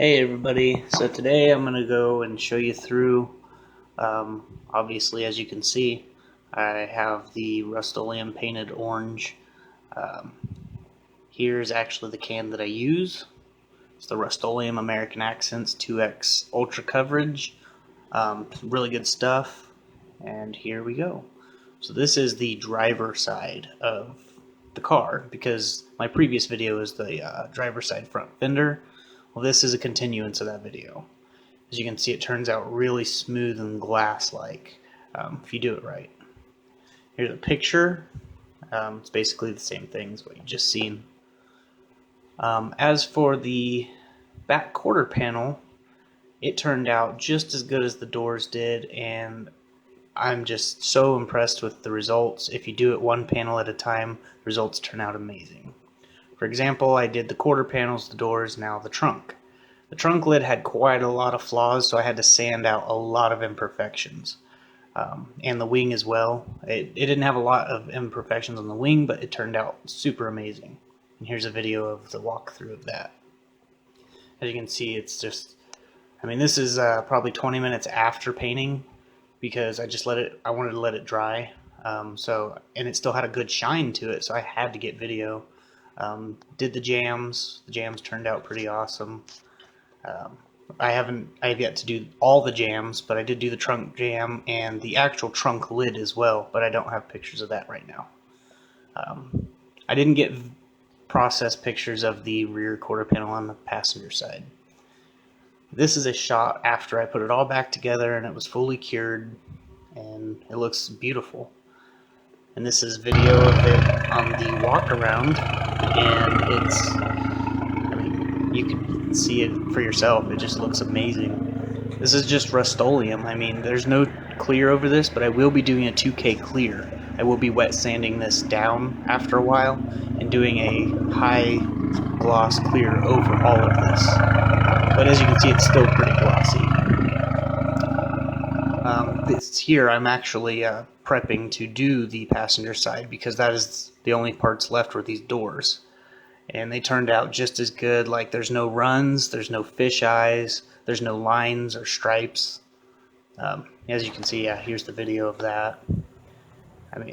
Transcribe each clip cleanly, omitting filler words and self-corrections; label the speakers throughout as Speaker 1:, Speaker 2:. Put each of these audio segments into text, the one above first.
Speaker 1: Hey everybody, so today I'm going to go and show you through, obviously as you can see, I have the Rustoleum painted orange. Um, Here's actually the can that I use. It's the Rustoleum American Accents 2X Ultra Coverage. Really good stuff, and here we go. So this is the driver side of the car, because my previous video is the driver side front fender. Well, this is a continuance of that video. As you can see, it turns out really smooth and glass-like if you do it right. Here's a picture. It's basically the same thing as what you've just seen. As for the back quarter panel, it turned out just as good as the doors did, and I'm just so impressed with the results. If you do it one panel at a time, the results turn out amazing. For example, I did the quarter panels, the doors, now the trunk. The trunk lid had quite a lot of flaws, so I had to sand out a lot of imperfections. And the wing as well. It didn't have a lot of imperfections on the wing, but it turned out super amazing. And here's a video of the walkthrough of that. As you can see, it's just, this is probably 20 minutes after painting, because I wanted to let it dry. And it still had a good shine to it, so I had to get video. Did the jams turned out pretty awesome. I have yet to do all the jams, but I did do the trunk jam and the actual trunk lid as well, but I don't have pictures of that right now. I didn't get processed pictures of the rear quarter panel on the passenger side. This is a shot after I put it all back together and it was fully cured, and it looks beautiful. And this is video of it on the walk around, and you can see it for yourself. It just looks amazing. This is just Rustoleum. There's no clear over this, but I will be doing a 2K clear. I will be wet sanding this down after a while and doing a high gloss clear over all of this. But as you can see, it's still pretty glossy. This here, I'm actually prepping to do the passenger side, because that is the only parts left were these doors. And they turned out just as good. Like, there's no runs, there's no fish eyes, there's no lines or stripes. As you can see, here's the video of that.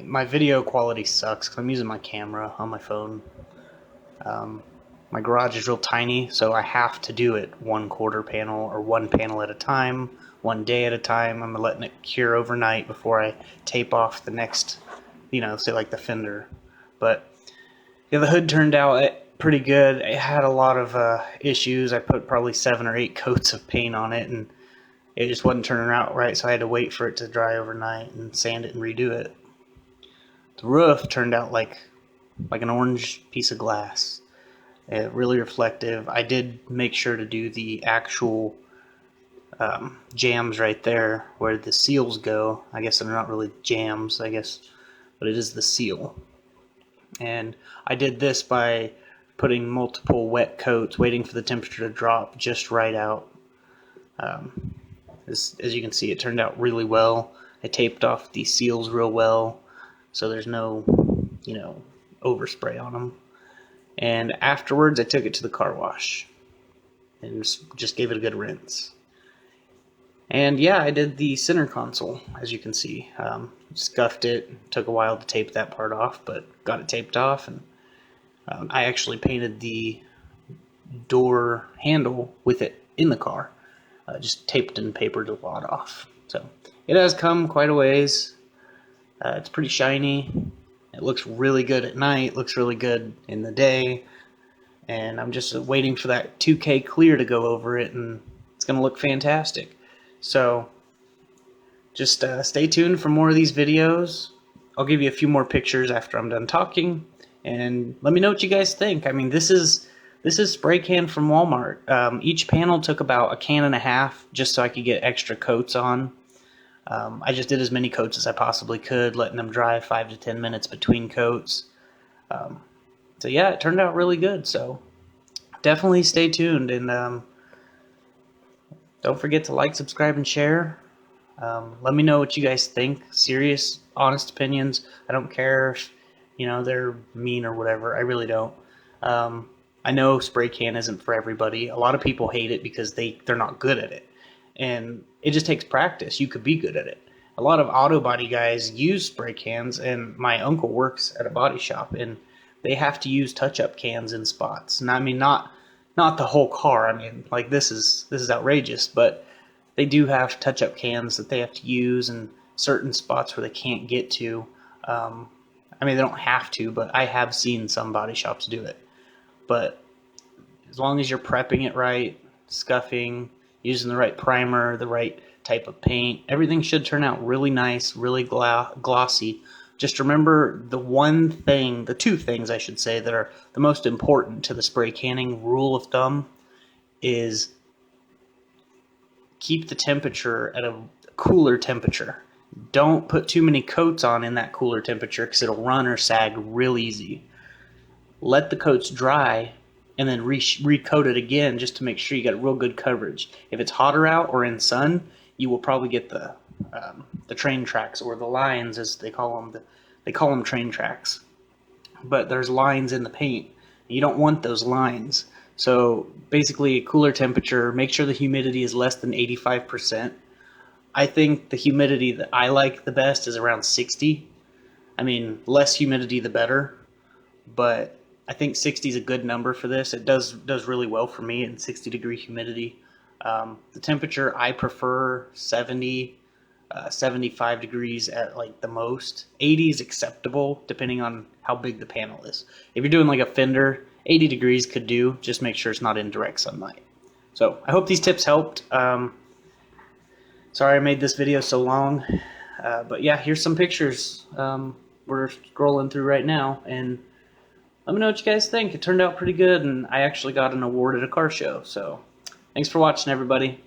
Speaker 1: My video quality sucks because I'm using my camera on my phone. My garage is real tiny, so I have to do it one quarter panel or one panel at a time, one day at a time. I'm letting it cure overnight before I tape off the next, say like the fender. But yeah, the hood turned out pretty good. It had a lot of issues. I put probably 7 or 8 coats of paint on it, and it just wasn't turning out right, so I had to wait for it to dry overnight and sand it and redo it. The roof turned out like an orange piece of glass. Really reflective. I did make sure to do the actual jams right there where the seals go. I guess they're not really jams, but it is the seal. And I did this by putting multiple wet coats, waiting for the temperature to drop just right out. As you can see, it turned out really well. I taped off the seals real well, so there's no, overspray on them. And afterwards, I took it to the car wash and just gave it a good rinse. And yeah, I did the center console, as you can see. Scuffed it. Took a while to tape that part off, but got it taped off. And I actually painted the door handle with it in the car. Just taped and papered a lot off. So it has come quite a ways. It's pretty shiny. It looks really good at night. Looks really good in the day. And I'm just waiting for that 2K clear to go over it, and it's going to look fantastic. So just stay tuned for more of these videos. I'll give you a few more pictures after I'm done talking, and let me know what you guys think. This is spray can from Walmart. Each panel took about a can and a half just so I could get extra coats on. I just did as many coats as I possibly could, letting them dry 5 to 10 minutes between coats. So yeah, it turned out really good. So definitely stay tuned, and don't forget to like, subscribe, and share. Let me know what you guys think. Serious, honest opinions. I don't care if they're mean or whatever. I really don't. I know spray can isn't for everybody. A lot of people hate it because they're not good at it. And it just takes practice. You could be good at it. A lot of auto body guys use spray cans, and my uncle works at a body shop, and they have to use touch-up cans in spots. And I mean, not the whole car. I mean, like this is outrageous, but they do have touch-up cans that they have to use in certain spots where they can't get to. I mean, they don't have to, but I have seen some body shops do it. But as long as you're prepping it right, scuffing, using the right primer, the right type of paint, everything should turn out really nice, really glossy. Just remember the two things I should say that are the most important to the spray canning rule of thumb is keep the temperature at a cooler temperature. Don't put too many coats on in that cooler temperature because it'll run or sag real easy. Let the coats dry and then recoat it again just to make sure you got real good coverage. If it's hotter out or in sun, you will probably get the train tracks, or the lines as they call them. They call them train tracks, but there's lines in the paint. You don't want those lines. So basically, cooler temperature. Make sure the humidity is less than 85%. I think the humidity that I like the best is around 60. I mean, less humidity the better, but I think 60 is a good number for this. It does really well for me in 60-degree humidity. The temperature, I prefer 70, 75 degrees at like the most. 80 is acceptable depending on how big the panel is. If you're doing like a fender, 80 degrees could do. Just make sure it's not in direct sunlight. So I hope these tips helped. Sorry I made this video so long, but yeah, here's some pictures we're scrolling through right now, and let me know what you guys think. It turned out pretty good, and I actually got an award at a car show. So thanks for watching, everybody.